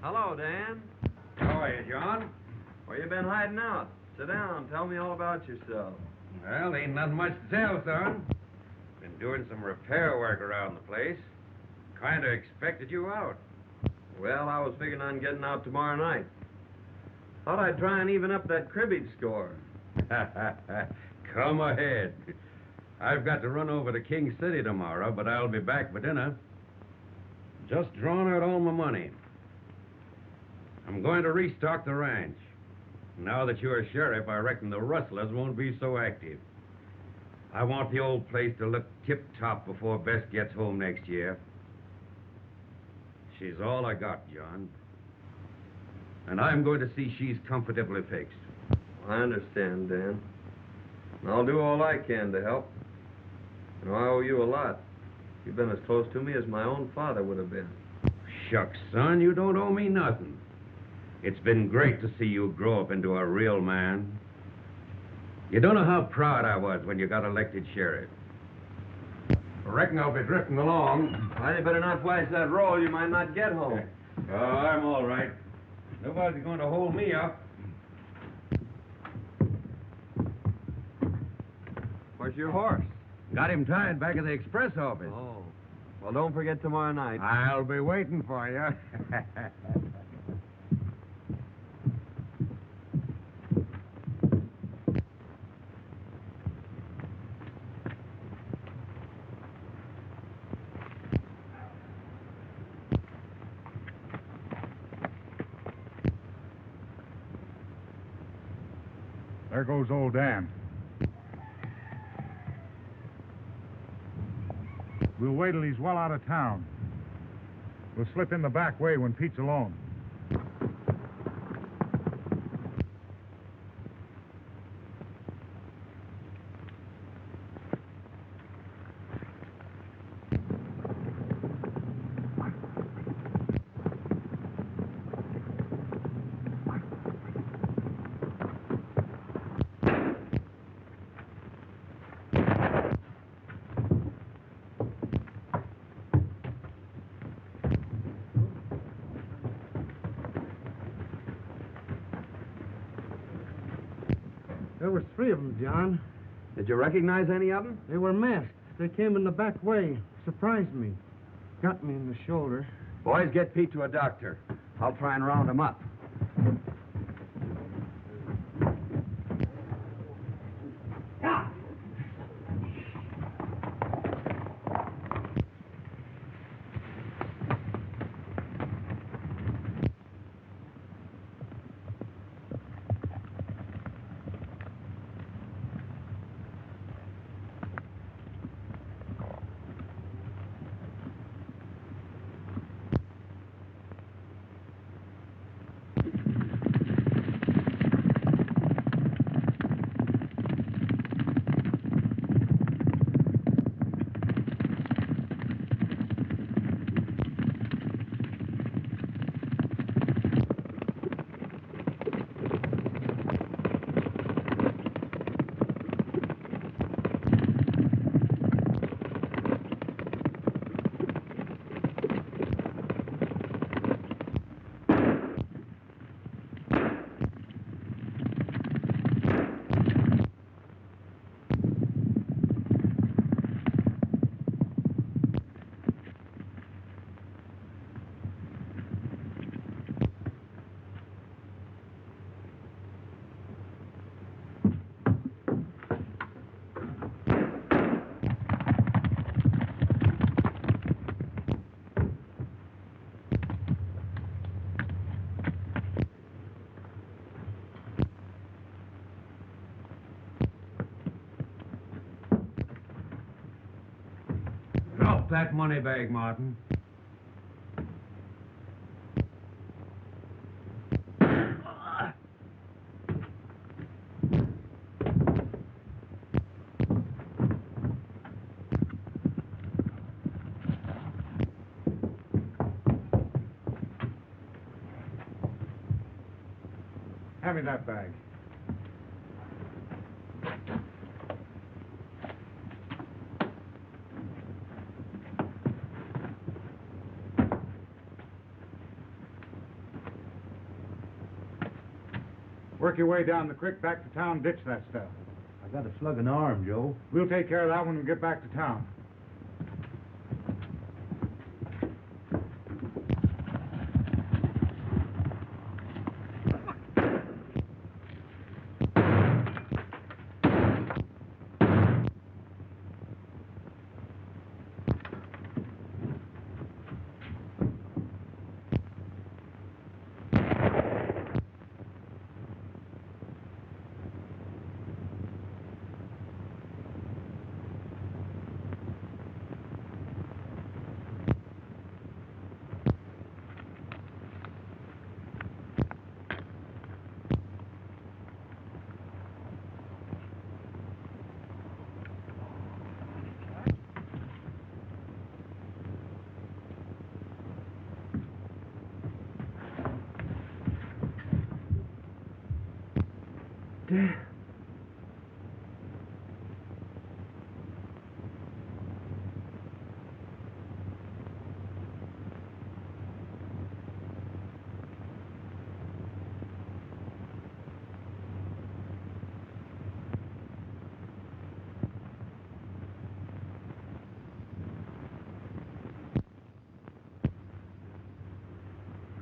Hello, Dan. How are you, John? Where you been hiding out? Sit down. Tell me all about yourself. Well, ain't nothing much to tell, son. Been doing some repair work around the place. Kind of expected you out. Well, I was figuring on getting out tomorrow night. Thought I'd try and even up that cribbage score. Come ahead. I've got to run over to King City tomorrow, but I'll be back for dinner. Just drawing out all my money. I'm going to restock the ranch. Now that you're sheriff, I reckon the rustlers won't be so active. I want the old place to look tip-top before Bess gets home next year. She's all I got, John. And I'm going to see she's comfortably fixed. I understand, Dan. I'll do all I can to help. You know, I owe you a lot. You've been as close to me as my own father would have been. Shucks, son, you don't owe me nothing. It's been great to see you grow up into a real man. You don't know how proud I was when you got elected sheriff. I reckon I'll be drifting along. Well, you better not flash that roll. You might not get home. Oh, I'm all right. Nobody's going to hold me up. Where's your horse? Got him tied back at the express office. Oh. Well, don't forget tomorrow night. I'll be waiting for you. There goes old Dan. We'll wait till he's well out of town. We'll slip in the back way when Pete's alone. There was 3 of them, John. Did you recognize any of them? They were masked. They came in the back way. Surprised me. Got me in the shoulder. Boys, get Pete to a doctor. I'll try and round him up. Drop that money bag, Martin. Hand me that bag. Work your way down the creek back to town, ditch that stuff. I got a slug in the arm, Joe. We'll take care of that when we get back to town.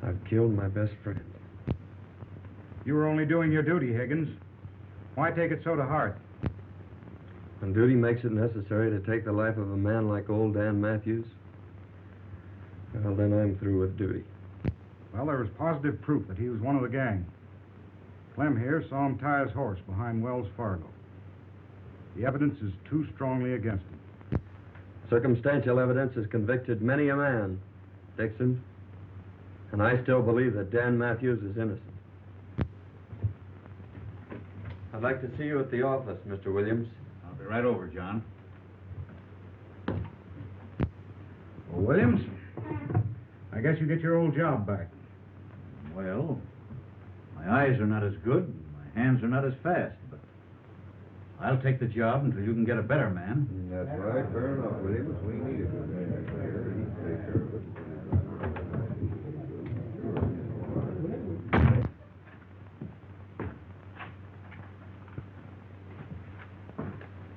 I've killed my best friend. You were only doing your duty, Higgins. Why take it so to heart? When duty makes it necessary to take the life of a man like old Dan Matthews, well, then I'm through with duty. Well, there was positive proof that he was one of the gang. Clem here saw him tie his horse behind Wells Fargo. The evidence is too strongly against him. Circumstantial evidence has convicted many a man, Dixon, and I still believe that Dan Matthews is innocent. I'd like to see you at the office, Mr. Williams. I'll be right over, John. Well, Williams, I guess you get your old job back. Well, my eyes are not as good, and my hands are not as fast, but I'll take the job until you can get a better man. That's right. Fair enough, Williams. We need a good man here. He'd take care of it.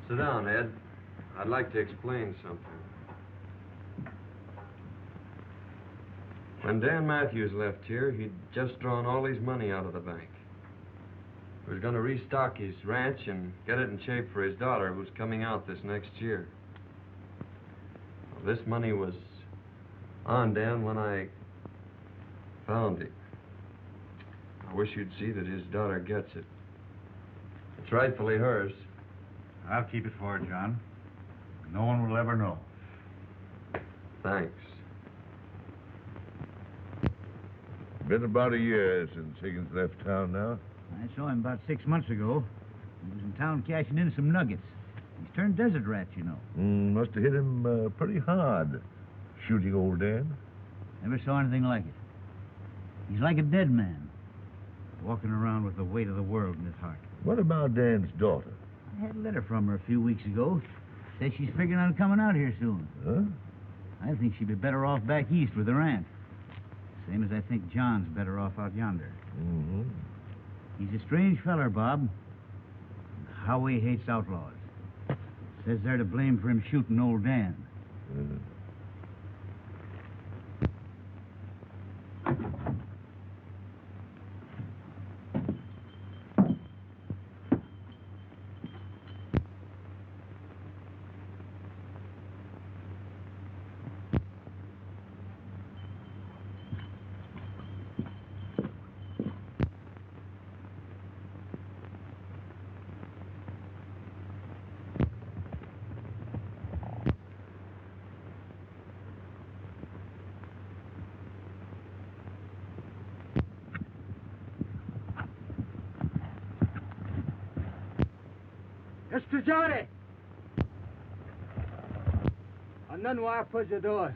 Sit down, Ed. I'd like to explain something. When Dan Matthews left here, he'd just drawn all his money out of the bank. He was going to restock his ranch and get it in shape for his daughter, who's coming out this next year. Well, this money was on Dan when I found it. I wish you'd see that his daughter gets it. It's rightfully hers. I'll keep it for her, John. No one will ever know. Thanks. Been about a year since Higgins left town now. I saw him about 6 months ago. He was in town cashing in some nuggets. He's turned desert rat, you know. Must have hit him pretty hard, shooting old Dan. Never saw anything like it. He's like a dead man, walking around with the weight of the world in his heart. What about Dan's daughter? I had a letter from her a few weeks ago. Says she's figuring on coming out here soon. Huh? I think she'd be better off back east with her aunt. Same as I think John's better off out yonder. Mm-hmm. He's a strange feller, Bob. How he hates outlaws. Says they're to blame for him shooting old Dan. Mr. Johnny! And then why push the doors?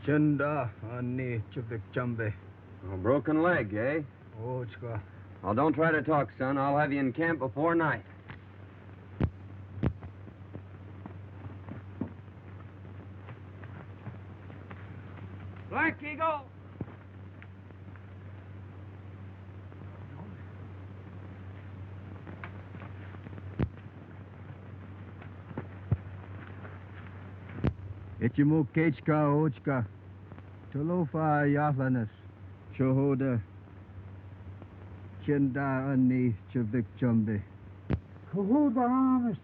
Chanda ani chubik chambe. A broken leg, eh? Oh, it's got. Well, don't try to talk, son. I'll have you in camp before night. Black Eagle! Echimukechka ochka. Tolofa yahlanas. Chohoda. Chenda ani chavik chumbe. Chohoda honest.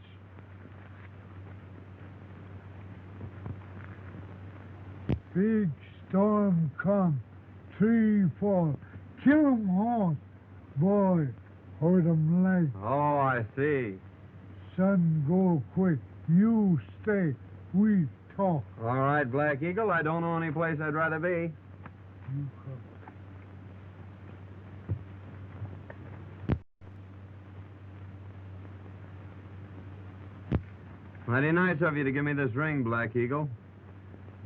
Big storm come. Tree fall. Kill 'em all. Boy, hold 'em light. Oh, I see. Sun go quick. You stay. We talk. All right, Black Eagle. I don't know any place I'd rather be. You come. Mighty nice of you to give me this ring, Black Eagle.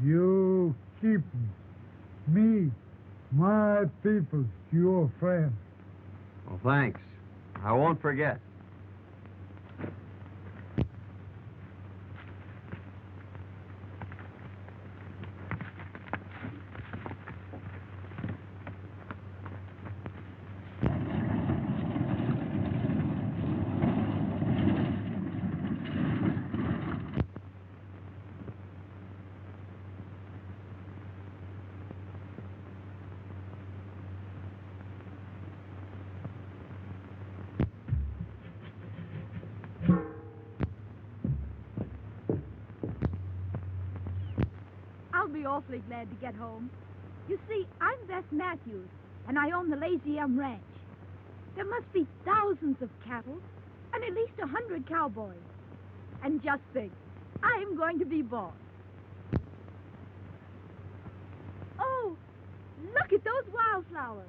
You keep me, my people, your friend. Well, thanks. I won't forget. I'll be awfully glad to get home. You see, I'm Bess Matthews, and I own the Lazy M Ranch. There must be thousands of cattle and at least 100 cowboys. And just think, I'm going to be boss. Oh, look at those wildflowers.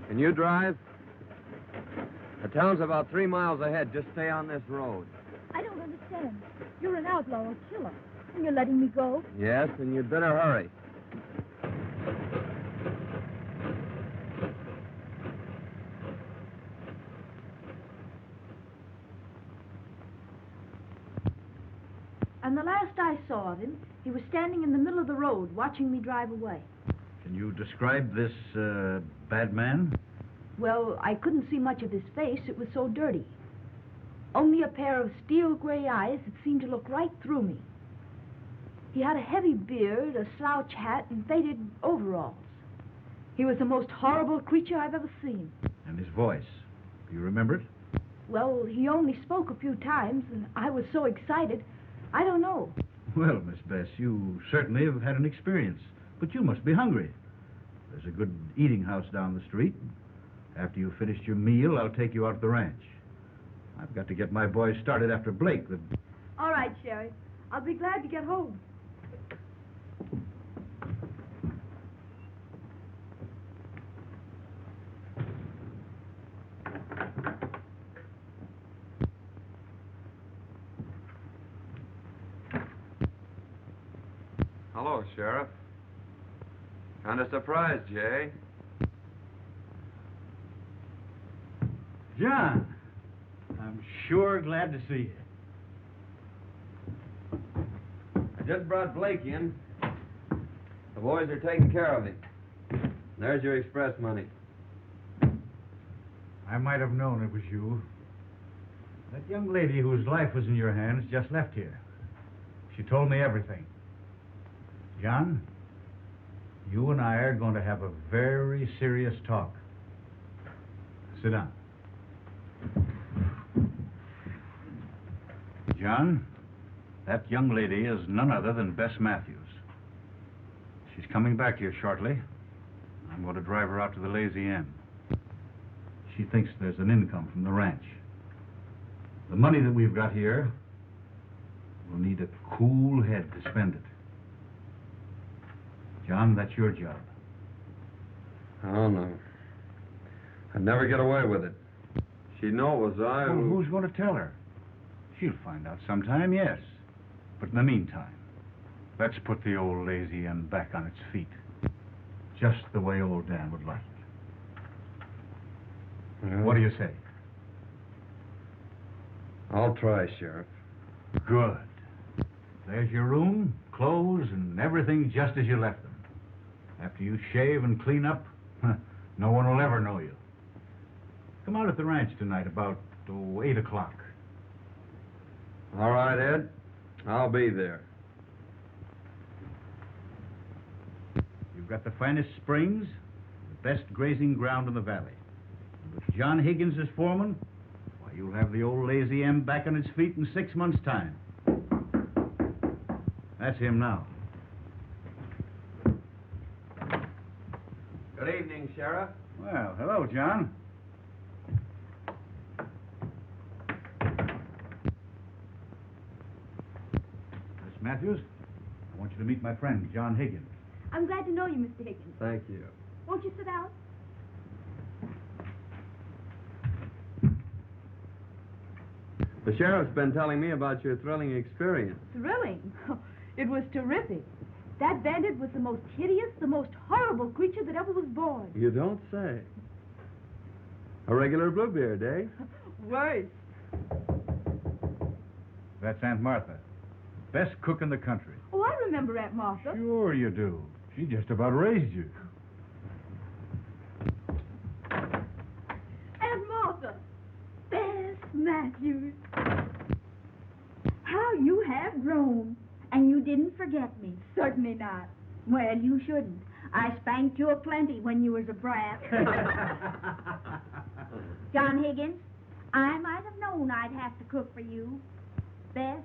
Can you drive? The town's about 3 miles ahead. Just stay on this road. I don't understand. You're an outlaw, a killer, and you're letting me go? Yes, and you'd better hurry. And the last I saw of him, he was standing in the middle of the road watching me drive away. Can you describe this, bad man? Well, I couldn't see much of his face. It was so dirty. Only a pair of steel gray eyes that seemed to look right through me. He had a heavy beard, a slouch hat, and faded overalls. He was the most horrible creature I've ever seen. And his voice. Do you remember it? Well, he only spoke a few times, and I was so excited, I don't know. Well, Miss Bess, you certainly have had an experience. But you must be hungry. There's a good eating house down the street. After you've finished your meal, I'll take you out to the ranch. I've got to get my boys started after Blake. All right, Sheriff. I'll be glad to get home. Hello, Sheriff. Kind of surprised, Jay. John, I'm sure glad to see you. I just brought Blake in. The boys are taking care of him. There's your express money. I might have known it was you. That young lady whose life was in your hands just left here. She told me everything. John, you and I are going to have a very serious talk. Sit down. John, that young lady is none other than Bess Matthews. She's coming back here shortly. I'm going to drive her out to the Lazy M. She thinks there's an income from the ranch. The money that we've got here, we'll need a cool head to spend it. John, that's your job. Oh, no. I'd never get away with it. She'd know it was I Well, who... who's going to tell her? She'll find out sometime, yes. But in the meantime, let's put the old Lazy M back on its feet. Just the way old Dan would like it. Well, What do you say? I'll try, Sheriff. Good. There's your room, clothes, and everything just as you left them. After you shave and clean up, no one will ever know you. Come out at the ranch tonight about 8 o'clock. All right, Ed. I'll be there. You've got the finest springs, the best grazing ground in the valley. And with John Higgins as foreman, why, you'll have the old Lazy M back on its feet in 6 months' time. That's him now. Good evening, Sheriff. Well, hello, John. Miss Matthews, I want you to meet my friend, John Higgins. I'm glad to know you, Mr. Higgins. Thank you. Won't you sit down? The sheriff's been telling me about your thrilling experience. Thrilling. It was terrific. That bandit was the most hideous, the most horrible creature that ever was born. You don't say. A regular Bluebeard, eh? Worse. That's Aunt Martha. Best cook in the country. Oh, I remember Aunt Martha. Sure you do. She just about raised you. Aunt Martha. Bess Matthews. How you have grown. And you didn't forget me. Certainly not. Well, you shouldn't. I spanked you aplenty when you was a brat. John Higgins, I might have known I'd have to cook for you. Bess,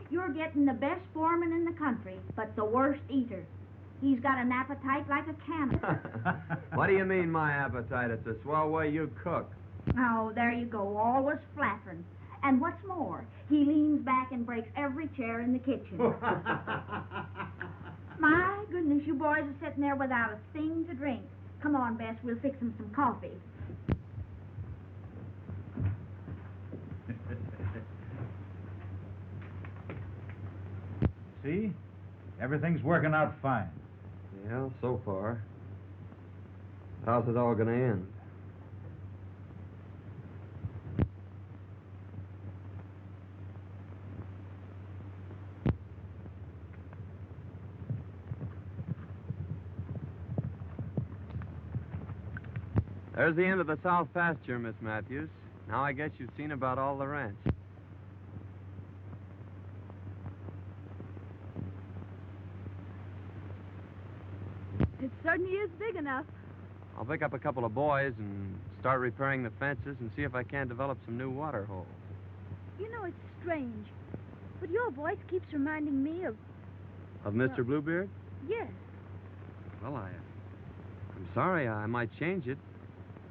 you're getting the best foreman in the country, but the worst eater. He's got an appetite like a cannon. What do you mean, my appetite? It's a swell way you cook. Oh, there you go, always flattering. And what's more, he leans back and breaks every chair in the kitchen. My goodness, you boys are sitting there without a thing to drink. Come on, Bess, we'll fix him some coffee. See? Everything's working out fine. Yeah, so far. How's it all going to end? There's the end of the south pasture, Miss Matthews. Now I guess you've seen about all the ranch. It certainly is big enough. I'll pick up a couple of boys and start repairing the fences and see if I can't develop some new water holes. You know, it's strange, but your voice keeps reminding me of... Of Mr. Bluebeard? Yes. Well, I'm sorry. I might change it.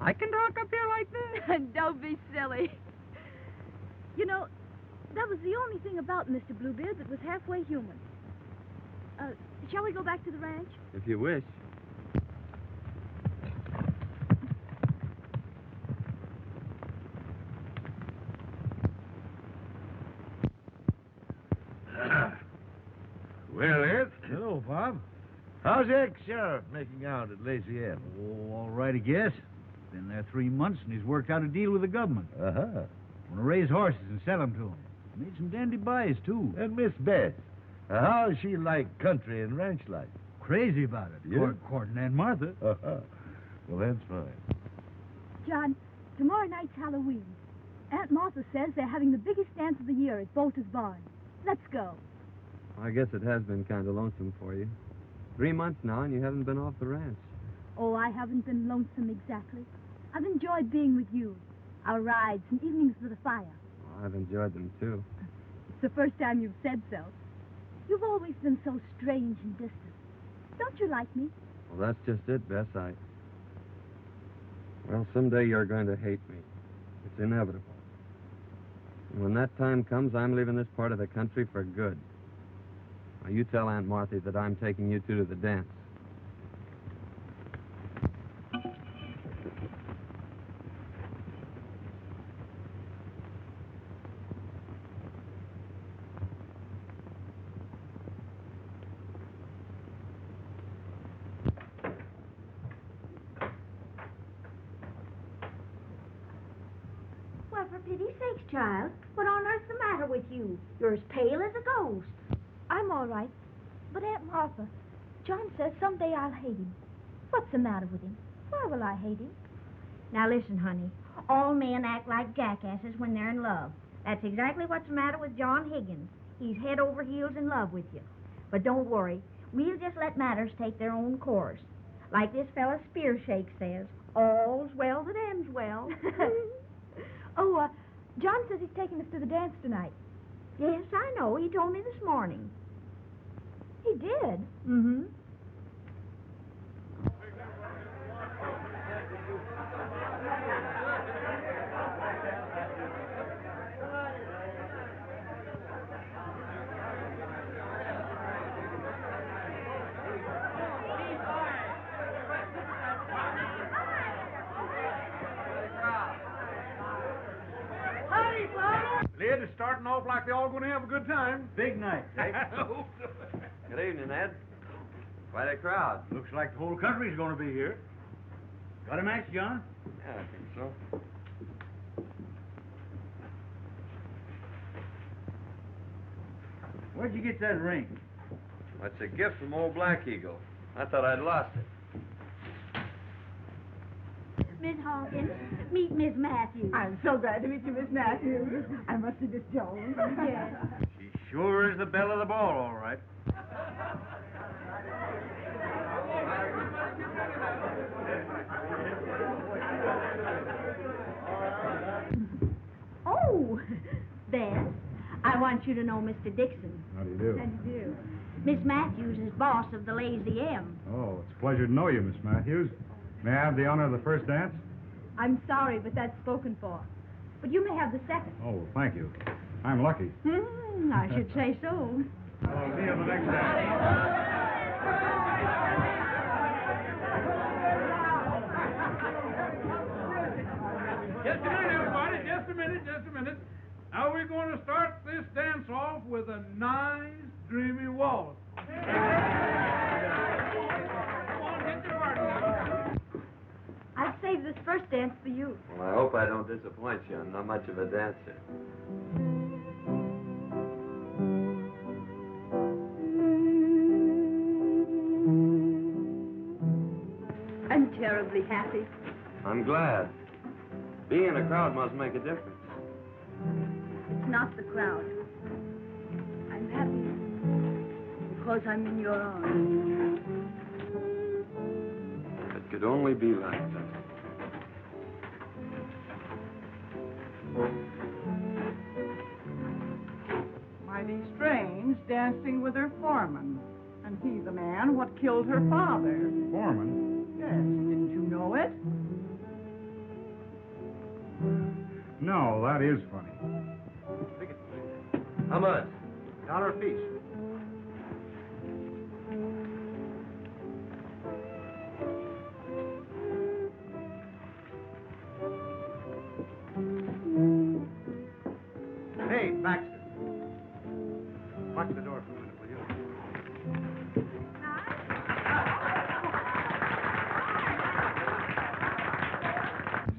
I can talk up here like this. Don't be silly. You know, that was the only thing about Mr. Bluebeard that was halfway human. Shall we go back to the ranch? If you wish. Well, Ed, Hello, Bob. how's the ex-sheriff making out at Lazy M? Oh, all right, I guess. Been there 3 months, and he's worked out a deal with the government. Uh-huh. Want to raise horses and sell them to him. Made some dandy buys, too. And Miss Beth, how's she like country and ranch life? Crazy about it. Yeah? Courting Aunt Martha. Uh-huh. Well, that's fine. John, tomorrow night's Halloween. Aunt Martha says they're having the biggest dance of the year at Bolter's Barn. Let's go. I guess it has been kind of lonesome for you. 3 months now, and you haven't been off the ranch. Oh, I haven't been lonesome exactly. I've enjoyed being with you. Our rides and evenings with the fire. Oh, I've enjoyed them, too. It's the first time you've said so. You've always been so strange and distant. Don't you like me? Well, that's just it, Bess. Well, someday you're going to hate me. It's inevitable. And when that time comes, I'm leaving this part of the country for good. Now, you tell Aunt Martha that I'm taking you two to the dance. Well, for pity's sakes, child, what on earth's the matter with you? You're as pale as a ghost. I'm all right. But Aunt Martha, John says someday I'll hate him. What's the matter with him? Why will I hate him? Now listen, honey. All men act like jackasses when they're in love. That's exactly what's the matter with John Higgins. He's head over heels in love with you. But don't worry. We'll just let matters take their own course. Like this fella Spearshake says, all's well that ends well. John says he's taking us to the dance tonight. Yes, I know. He told me this morning. He did? Mm-hmm. Lid is starting off like they're all going to have a good time. Big night, eh? Good evening, Ed. Quite a crowd. Looks like the whole country's going to be here. Got a match, John? Yeah, I think so. Where'd you get that ring? That's a gift from old Black Eagle. I thought I'd lost it. Miss Hawkins, meet Miss Matthews. I'm so glad to meet you, Miss Matthews. I must be Miss Jones. Yes. She sure is the belle of the ball, all right. Oh, Bess, I want you to know Mr. Dixon. How do you do? How do you do? Miss Matthews is boss of the Lazy M. Oh, it's a pleasure to know you, Miss Matthews. May I have the honor of the first dance? I'm sorry, but that's spoken for. But you may have the second. Oh, well, thank you. I'm lucky. I should say so. I'll see you on the next dance. just a minute. Now we're going to start this dance off with a nice, dreamy waltz. Come on, hit your part now. I've saved this first dance for you. Well, I hope I don't disappoint you. I'm not much of a dancer. I'm terribly happy. I'm glad. Being in a crowd must make a difference. It's not the crowd. I'm happy because I'm in your arms. It could only be like that. Mighty strange, dancing with her foreman. And he the man what killed her father. Foreman? Yes, didn't you know it? No, that is funny. How much? $1 apiece. Hey, Baxter. Watch the door for a minute, will you?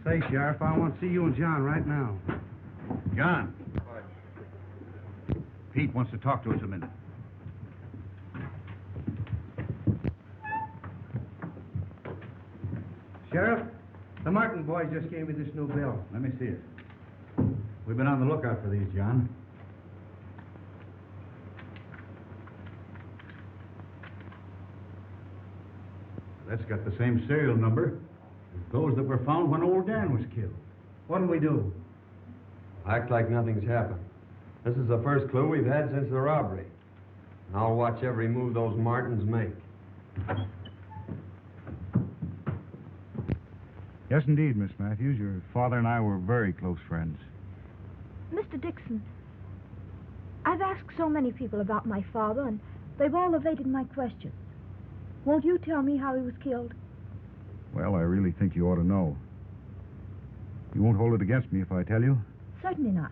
Say, Sheriff, I want to see you and John right now. John. Pete wants to talk to us a minute. Sheriff, the Martin boys just gave me this new bill. Let me see it. We've been on the lookout for these, John. That's got the same serial number as those that were found when old Dan was killed. What'll we do? Act like nothing's happened. This is the first clue we've had since the robbery. And I'll watch every move those Martins make. Yes, indeed, Miss Matthews. Your father and I were very close friends. Mr. Dixon, I've asked so many people about my father, and they've all evaded my questions. Won't you tell me how he was killed? Well, I really think you ought to know. You won't hold it against me if I tell you? Certainly not.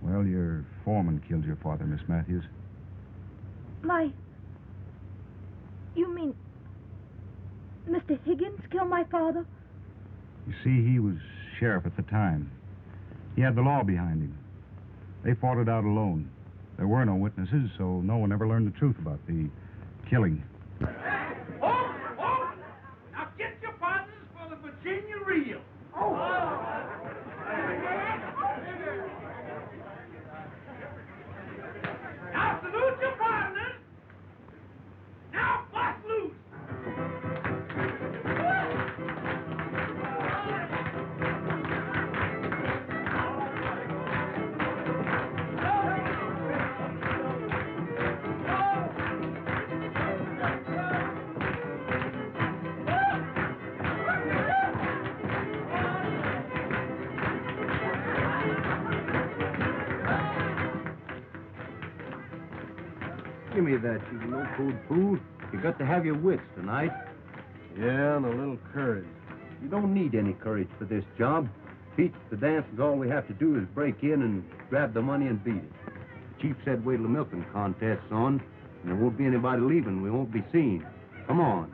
Well, your foreman killed your father, Miss Matthews. You mean Mr. Higgins killed my father? You see, he was sheriff at the time. He had the law behind him. They fought it out alone. There were no witnesses, so no one ever learned the truth about the killing. Oh! Now get your partners for the Virginia reel. Now salute your partners. Now bust loose. Give me that, you no-code fool. You got to have your wits tonight. Yeah, and a little courage. You don't need any courage for this job. Pete, the dance is all we have to do is break in and grab the money and beat it. The chief said wait till the milking contest's on, and there won't be anybody leaving. We won't be seen. Come on.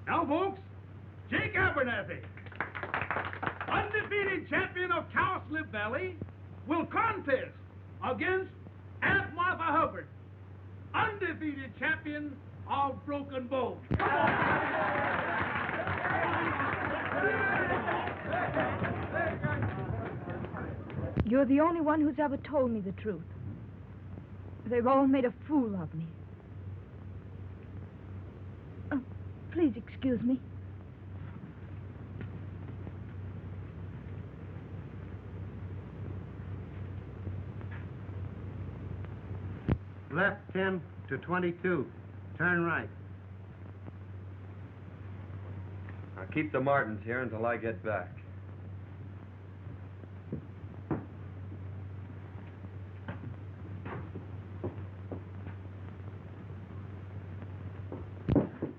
Now, folks, Jake Abernathy, undefeated champion of Cowslip Valley, will contest against Aunt Martha Hubbard, undefeated champion of Broken Bow. You're the only one who's ever told me the truth. They've all made a fool of me. Please excuse me. Left 10 to 22. Turn right. Now keep the Martins here until I get back.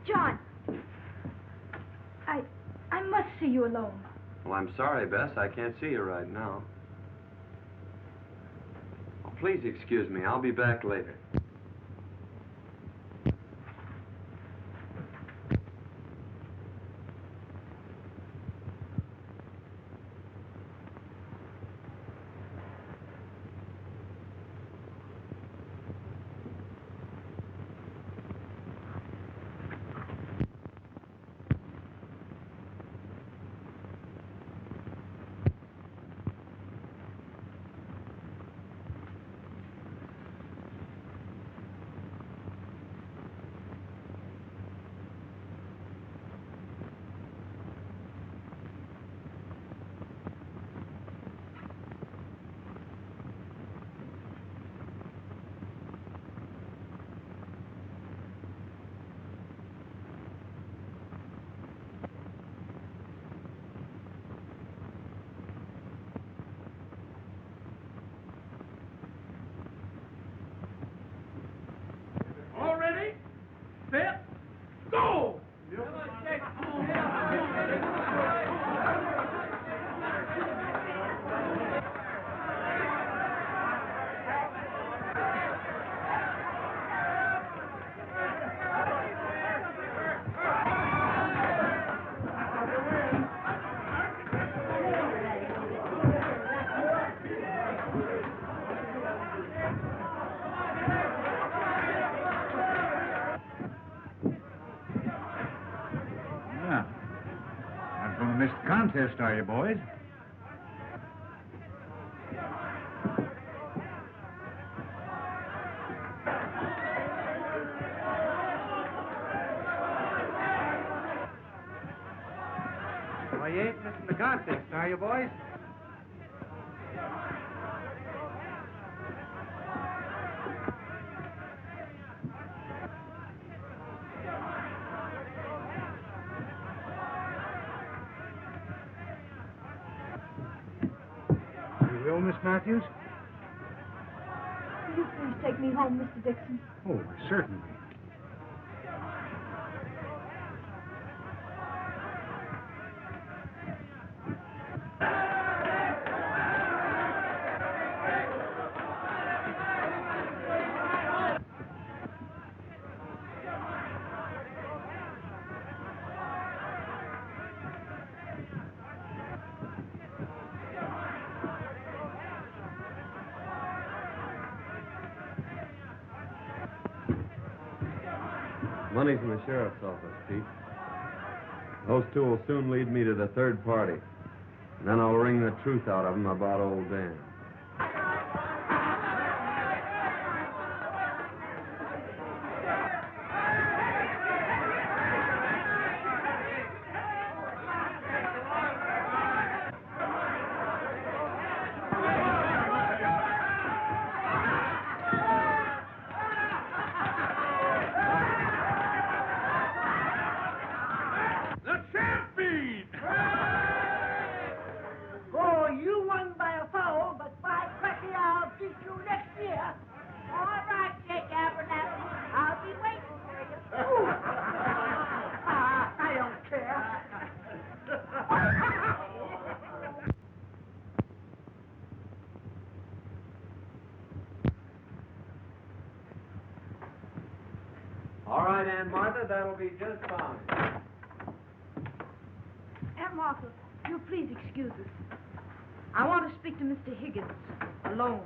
John! I must see you alone. Well, I'm sorry, Bess. I can't see you right now. Oh, please excuse me. I'll be back later. All ready? Set. Go! Yeah. Not going to miss the contest, are you, boys? Well, you ain't missing the contest, are you, boys? You will, Miss Matthews? Will you please take me home, Mr. Dixon? Oh, certainly. Money's in the sheriff's office, Pete. Those two will soon lead me to the third party. And then I'll wring the truth out of them about old Dan. The champion! Oh, you won by a foul, but by cracky, I'll beat you next year. All right, Jake Abernathy. I'll be waiting for you. I don't care. All right, Aunt Martha, that'll be just fine. Aunt Martha, you'll please excuse us. I want to speak to Mr. Higgins alone.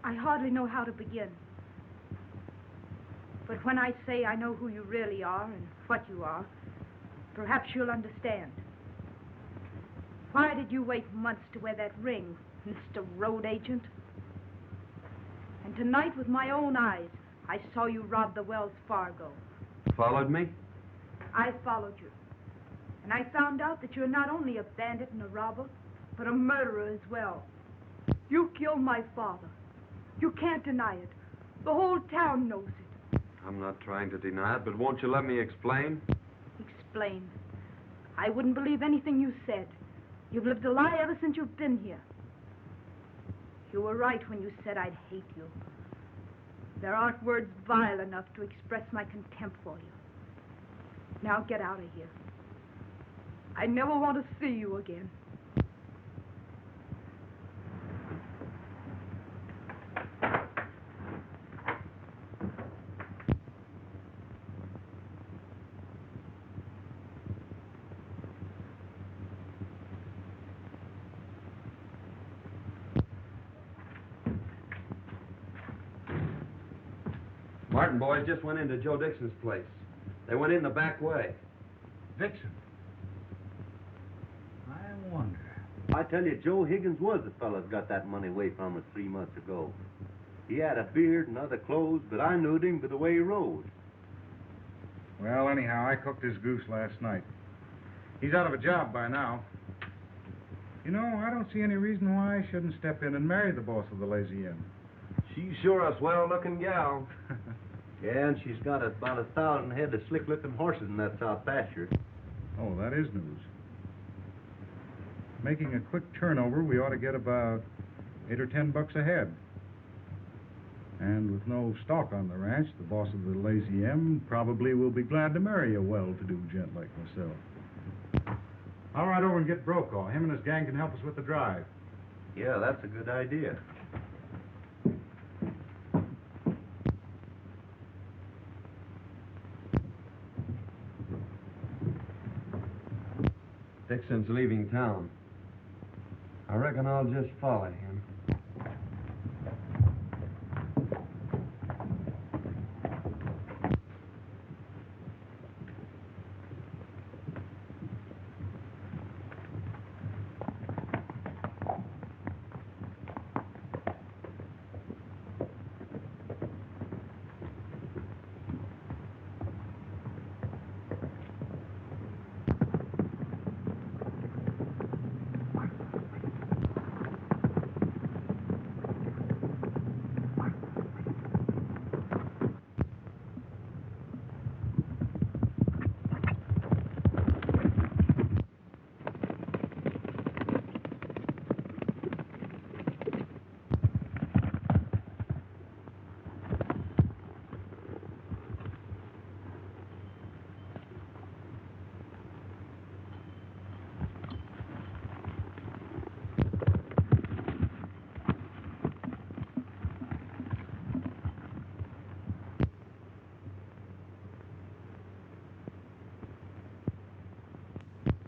I hardly know how to begin. But when I say I know who you really are and what you are, perhaps you'll understand. Why did you wait months to wear that ring, Mr. Road Agent? And tonight, with my own eyes, I saw you rob the Wells Fargo. Followed me? I followed you. And I found out that you're not only a bandit and a robber, but a murderer as well. You killed my father. You can't deny it. The whole town knows it. I'm not trying to deny it, but won't you let me explain? Explain. I wouldn't believe anything you said. You've lived a lie ever since you've been here. You were right when you said I'd hate you. There aren't words vile enough to express my contempt for you. Now get out of here. I never want to see you again. Martin boys just went into Joe Dixon's place. They went in the back way. Dixon? I wonder. I tell you, Joe Higgins was the fellow that got that money away from us 3 months ago. He had a beard and other clothes, but I knew him by the way he rode. Well, anyhow, I cooked his goose last night. He's out of a job by now. You know, I don't see any reason why I shouldn't step in and marry the boss of the Lazy Inn. She's sure a swell-looking gal. Yeah, and she's got about 1,000 head of slick-looking horses in that south pasture. Oh, that is news. Making a quick turnover, we ought to get about $8 or $10 a head. And with no stock on the ranch, the boss of the Lazy M probably will be glad to marry a well-to-do gent like myself. I'll ride over and get Brokaw. Him and his gang can help us with the drive. Yeah, that's a good idea. Dixon's leaving town. I reckon I'll just follow him.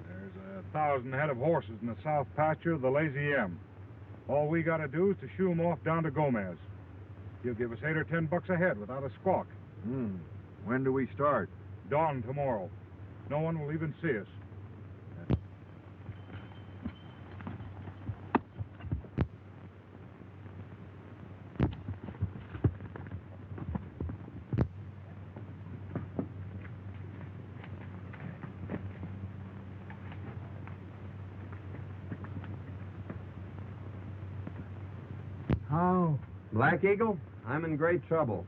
There's 1,000 head of horses in the south pasture of the Lazy M. All we got to do is to shoo 'em off down to Gomez. He'll give us $8 or $10 a head without a squawk. When do we start? Dawn tomorrow. No one will even see us. How? Black Eagle, I'm in great trouble.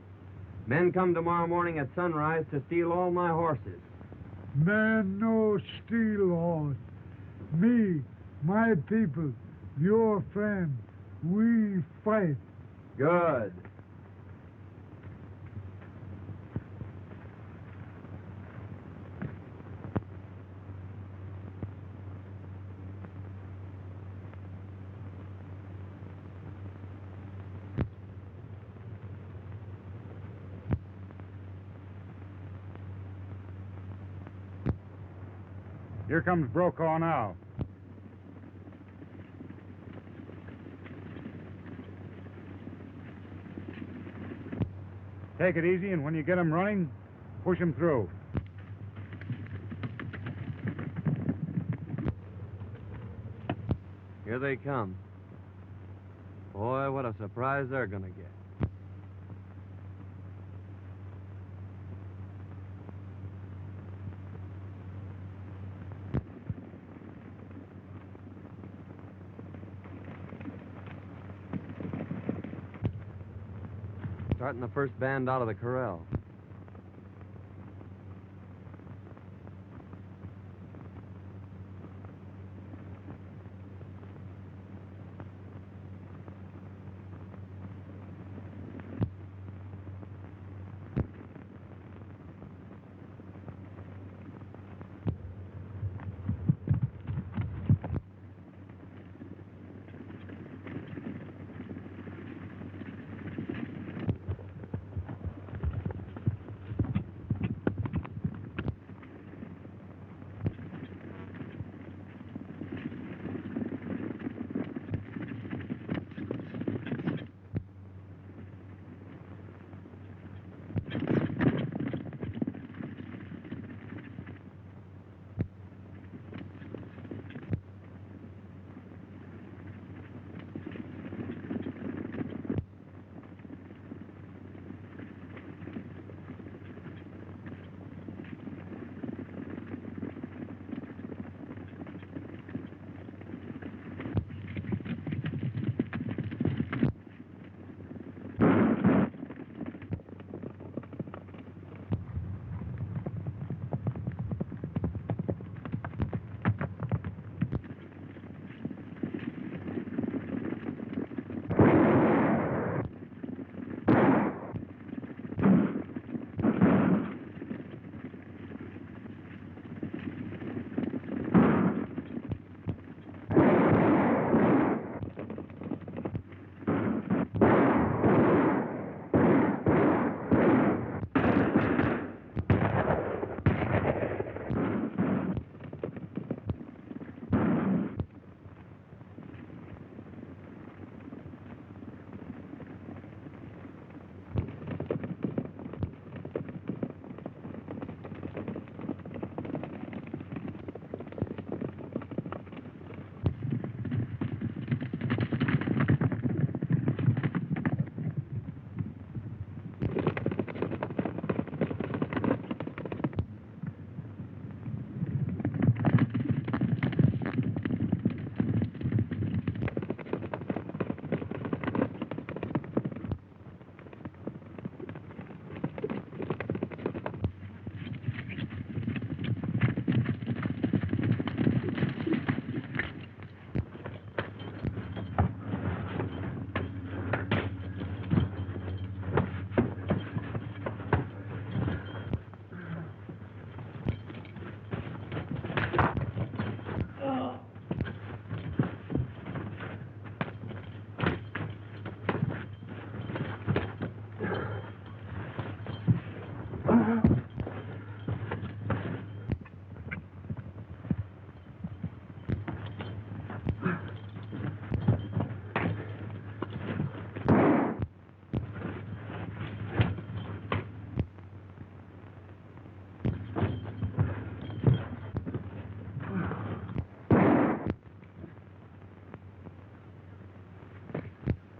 Men come tomorrow morning at sunrise to steal all my horses. Man no steal horse. Me, my people, your friend, we fight. Good. Here comes Brokaw now. Take it easy, and when you get him running, push him through. Here they come. Boy, what a surprise they're gonna get. carting the first band out of the corral.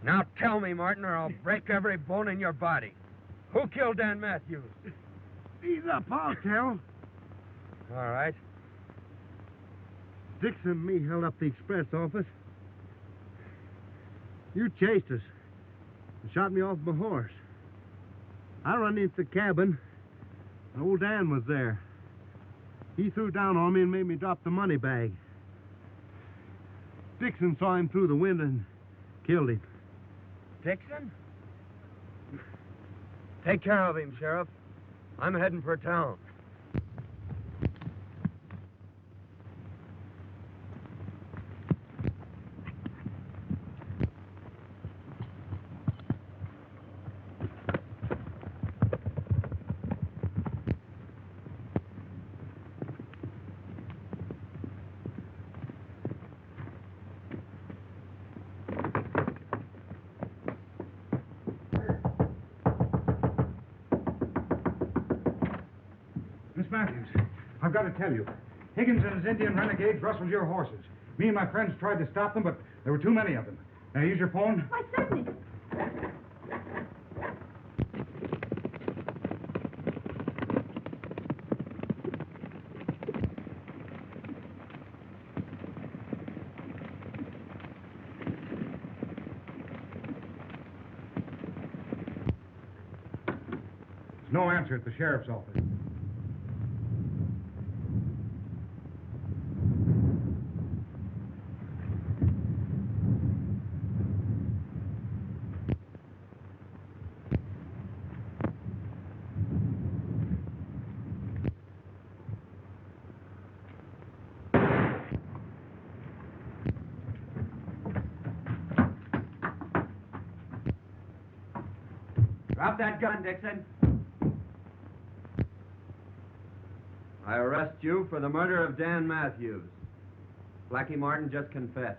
Now tell me, Martin, or I'll break every bone in your body. Who killed Dan Matthews? Ease up, I'll tell. All right. Dixon and me held up the express office. You chased us and shot me off my horse. I run into the cabin, and old Dan was there. He threw down on me and made me drop the money bag. Dixon saw him through the window and killed him. Dixon? Take care of him, Sheriff. I'm heading for town. Miss Matthews, I've got to tell you, Higgins and his Indian renegades rustled your horses. Me and my friends tried to stop them, but there were too many of them. May I use your phone? Why, certainly. No answer at the sheriff's office. Drop that gun, Dixon. I arrest you for the murder of Dan Matthews. Blackie Martin just confessed.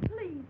Please.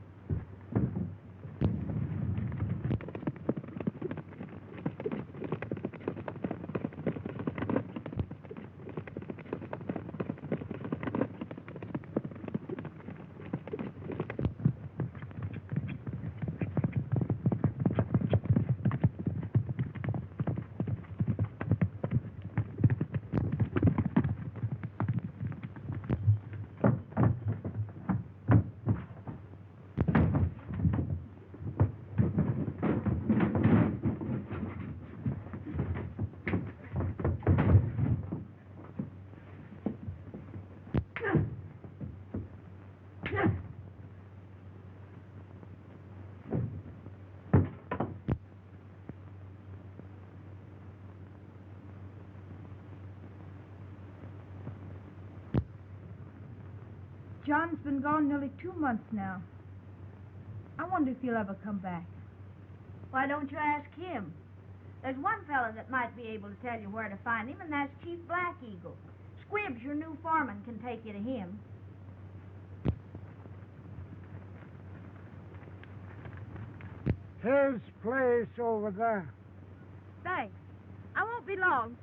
John's been gone nearly 2 months now. I wonder if he'll ever come back. Why don't you ask him? There's one fella that might be able to tell you where to find him, and that's Chief Black Eagle. Squibbs, your new foreman, can take you to him. His place over there. Thanks. I won't be long.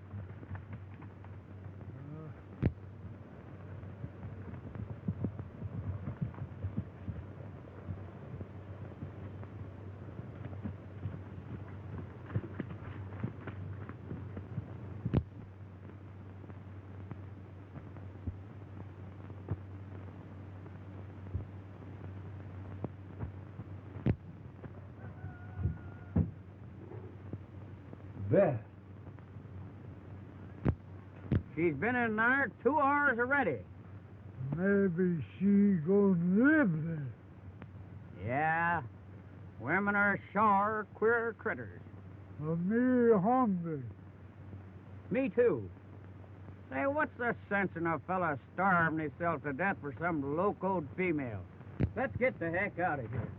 Beth. She's been in there 2 hours already. Maybe she gonna live there. Yeah. Women are sure queer critters. Me hungry. Me too. Say, what's the sense in a fella starving himself to death for some locoed female? Let's get the heck out of here.